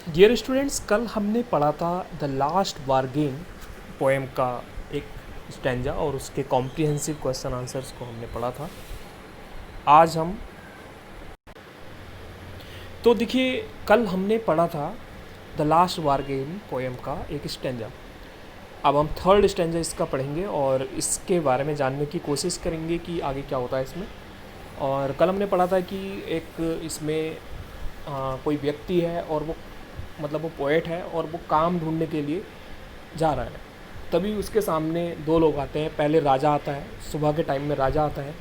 Dear students, कल हमने पढ़ा था द लास्ट बार्गेन पोएम का एक स्टैंजा और उसके कॉम्प्रिहेंसिव क्वेश्चन आंसर्स को हमने पढ़ा था। आज हम तो देखिए, कल हमने पढ़ा था द लास्ट बार्गेन पोएम का एक स्टैंजा। अब हम थर्ड स्टैंजा इसका पढ़ेंगे और इसके बारे में जानने की कोशिश करेंगे कि आगे क्या होता है इसमें। और कल हमने पढ़ा था कि एक इसमें कोई व्यक्ति है और वो मतलब वो पोएट है और वो काम ढूंढने के लिए जा रहा है। तभी उसके सामने दो लोग आते हैं। पहले राजा आता है, सुबह के टाइम में राजा आता है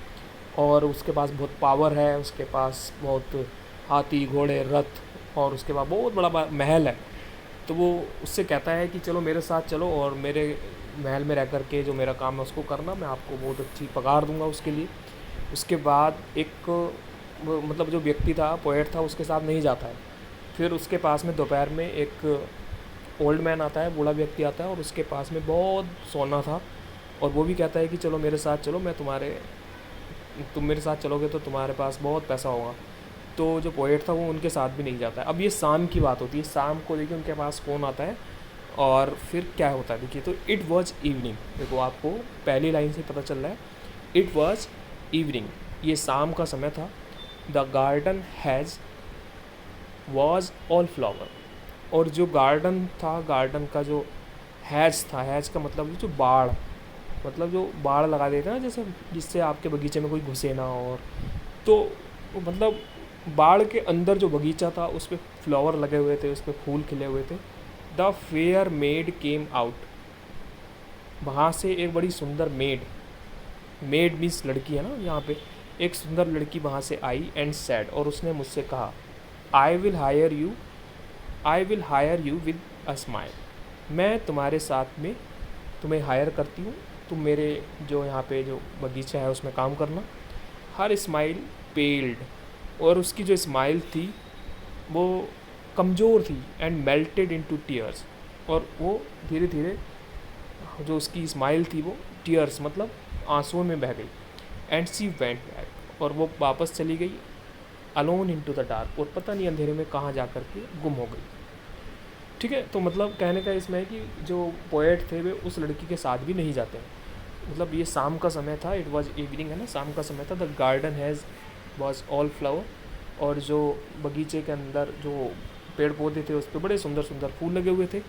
और उसके पास बहुत पावर है, उसके पास बहुत हाथी घोड़े रथ और उसके बाद बहुत बड़ा महल है। तो वो उससे कहता है कि चलो मेरे साथ चलो और मेरे महल में रह कर के जो मेरा काम है उसको करना, मैं आपको बहुत अच्छी पगार दूंगा उसके लिए। उसके बाद एक मतलब जो व्यक्ति था, पोएट था, उसके साथ नहीं जाता है। फिर उसके पास में दोपहर में एक ओल्ड मैन आता है, बूढ़ा व्यक्ति आता है और उसके पास में बहुत सोना था और वो भी कहता है कि चलो मेरे साथ चलो, मैं तुम मेरे साथ चलोगे तो तुम्हारे पास बहुत पैसा होगा। तो जो पोएट था वो उनके साथ भी नहीं जाता है। अब ये शाम की बात होती है। शाम को देखिए उनके पास कौन आता है और फिर क्या होता है देखिए। तो इट वॉज इवनिंग, देखो आपको पहली लाइन से पता चल रहा है, इट वॉज इवनिंग, ये शाम का समय था। The garden has was all flower, और जो गार्डन था, गार्डन का जो हैज था, हैज का मतलब जो बाड़, मतलब जो बाड़ लगा देते हैं ना, जैसे जिससे आपके बगीचे में कोई घुसे ना। और तो मतलब बाड़ के अंदर जो बगीचा था उस पर फ्लावर लगे हुए थे, उस पर फूल खिले हुए थे। The fair made came out, वहाँ से एक बड़ी सुंदर मेड, मेड मीन्स लड़की है ना यहाँ पे, एक सुंदर लड़की वहाँ से आई एंड सैड, और उसने मुझसे कहा, I will hire you, I will hire you with a smile, मैं तुम्हारे साथ में तुम्हें हायर करती हूँ, तुम मेरे जो यहाँ पे जो बगीचा है उसमें काम करना। हर स्माइल पेल्ड, और उसकी जो स्माइल थी वो कमज़ोर थी, एंड मेल्टेड इनटू टीयर्स, और वो धीरे धीरे जो उसकी स्माइल थी वो टीयर्स मतलब आंसुओं में बह गई। एंड सी वेंट बैक, और वो वापस चली गई अलोन इनटू द डार्क, और पता नहीं अंधेरे में कहाँ जा कर के गुम हो गई। ठीक है, तो मतलब कहने का इसमें है कि जो पोएट थे वे उस लड़की के साथ भी नहीं जाते हैं। मतलब ये शाम का समय था, इट वाज इवनिंग है ना, शाम का समय था। The garden has was all flower, और जो बगीचे के अंदर जो पेड़ पौधे थे उस पर बड़े सुंदर सुंदर फूल लगे हुए थे।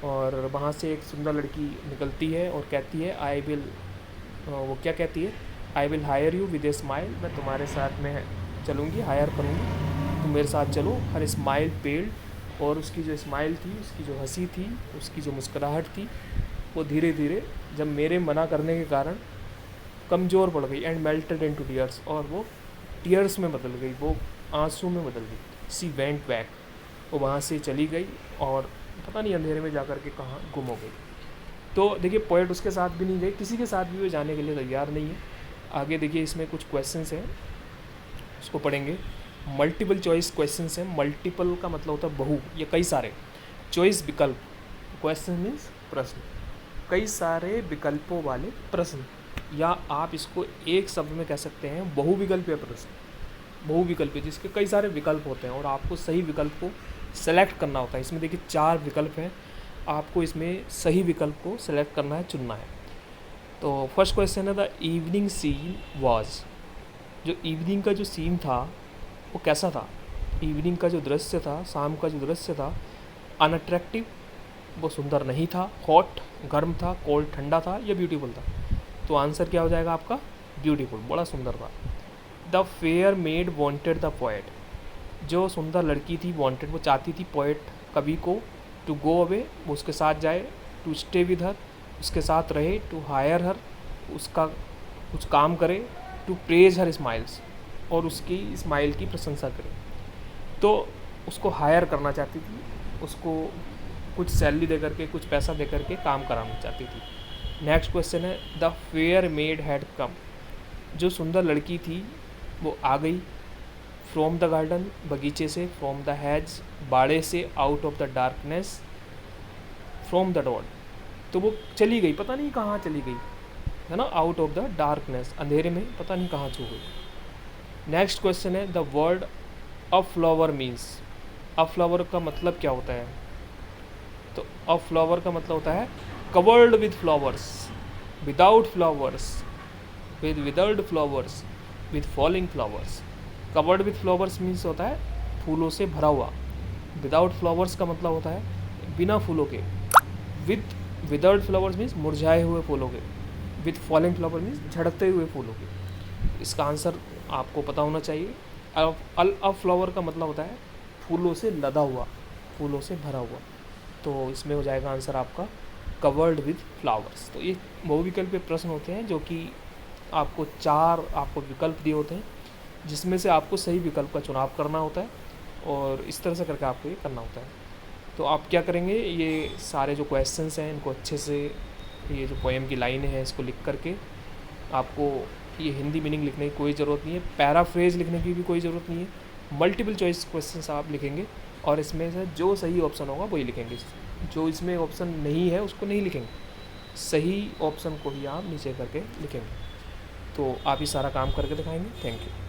और वहाँ से एक सुंदर लड़की निकलती है और कहती है, आई विल, वो क्या कहती है, I will hire you with a smile, मैं तुम्हारे साथ में चलूँगी, हायर करूँगी, तुम मेरे साथ चलो। हर स्माइल पेल्ड, और उसकी जो स्माइल थी, उसकी जो हंसी थी, उसकी जो मुस्कुराहट थी, वो धीरे धीरे जब मेरे मना करने के कारण कमज़ोर पड़ गई। एंड मेल्टेड इनटू टीयर्स, और वो टीयर्स में बदल गई, वो आंसू में बदल गई। सी वेंट बैक, वो वहाँ से चली गई और पता नहीं अंधेरे में जा कर के कहाँ गुम हो गई। तो देखिए पोएट उसके साथ भी नहीं गई, किसी के साथ भी वो जाने के लिए तैयार नहीं है। आगे देखिए इसमें कुछ क्वेश्चंस हैं, उसको पढ़ेंगे। मल्टीपल चॉइस क्वेश्चंस हैं। मल्टीपल का मतलब होता है बहु या कई सारे, चॉइस विकल्प, क्वेश्चन मीन्स प्रश्न, कई सारे विकल्पों वाले प्रश्न, या आप इसको एक शब्द में कह सकते हैं बहुविकल्पीय प्रश्न। बहुविकल्पीय जिसके कई सारे विकल्प होते हैं और आपको सही विकल्प को सेलेक्ट करना होता है। इसमें देखिए 4 विकल्प हैं, आपको इसमें सही विकल्प को सेलेक्ट करना है, चुनना है। तो फर्स्ट क्वेश्चन है, द इवनिंग सीन वाज, जो इवनिंग का जो सीन था वो कैसा था। इवनिंग का जो दृश्य था, शाम का जो दृश्य था, अनअट्रैक्टिव, वो सुंदर नहीं था, हॉट गर्म था, कोल्ड ठंडा था, या ब्यूटीफुल था। तो आंसर क्या हो जाएगा आपका, ब्यूटीफुल, बड़ा सुंदर था। The fair made wanted the poet, जो सुंदर लड़की थी वांटेड, वो चाहती थी पोएट कवि को, टू गो अवे, वो उसके साथ जाए, टू स्टे विद हर, उसके साथ रहे, टू हायर हर, उसका कुछ काम करे, टू प्रेज हर स्माइल्स, और उसकी स्माइल की प्रशंसा करे। तो उसको हायर करना चाहती थी, उसको कुछ सैलरी दे करके, कुछ पैसा दे करके काम कराना चाहती थी। नेक्स्ट क्वेश्चन है, the fair made had come, जो सुंदर लड़की थी वो आ गई, फ्रॉम द गार्डन, बगीचे से, फ्रॉम द हैज, बाड़े से, out of the darkness, from the dot, तो वो चली गई, पता नहीं कहाँ चली गई है ना, आउट ऑफ द डार्कनेस, अंधेरे में पता नहीं कहाँ छू गई। नेक्स्ट क्वेश्चन है, the word of flower means, a flower का मतलब क्या होता है? तो अ फ्लावर का मतलब होता है covered with flowers, without flowers, without flowers, with falling flowers. Covered with flowers means होता है फूलों से भरा हुआ। विदाउट फ्लावर्स का मतलब होता है बिना फूलों के। विद विदाउट फ्लावर्स मीन्स मुरझाए हुए फूलों के। विद फॉलिंग फ्लावर मीन्स झड़कते हुए फूलों के। इसका आंसर आपको पता होना चाहिए। अ फ्लावर का मतलब होता है फूलों से लदा हुआ, फूलों से भरा हुआ। तो इसमें हो जाएगा आंसर आपका कवर्ड विद फ्लावर्स। तो ये बहुविकल्पीय प्रश्न होते हैं जो कि आपको 4 आपको विकल्प दिए होते हैं, जिसमें से आपको सही विकल्प का चुनाव करना होता है और इस तरह से करके आपको ये करना होता है। तो आप क्या करेंगे, ये सारे जो क्वेश्चंस हैं इनको अच्छे से, ये जो पोएम की लाइनें हैं इसको लिख करके आपको ये हिंदी मीनिंग लिखने की कोई ज़रूरत नहीं है, पैराफ्रेज लिखने की भी कोई ज़रूरत नहीं है। मल्टीपल चॉइस क्वेश्चंस आप लिखेंगे और इसमें से जो सही ऑप्शन होगा वही लिखेंगे। जो इसमें ऑप्शन नहीं है उसको नहीं लिखेंगे, सही ऑप्शन को ही आप नीचे करके लिखेंगे। तो आप ये सारा काम करके दिखाएंगे। Thank you.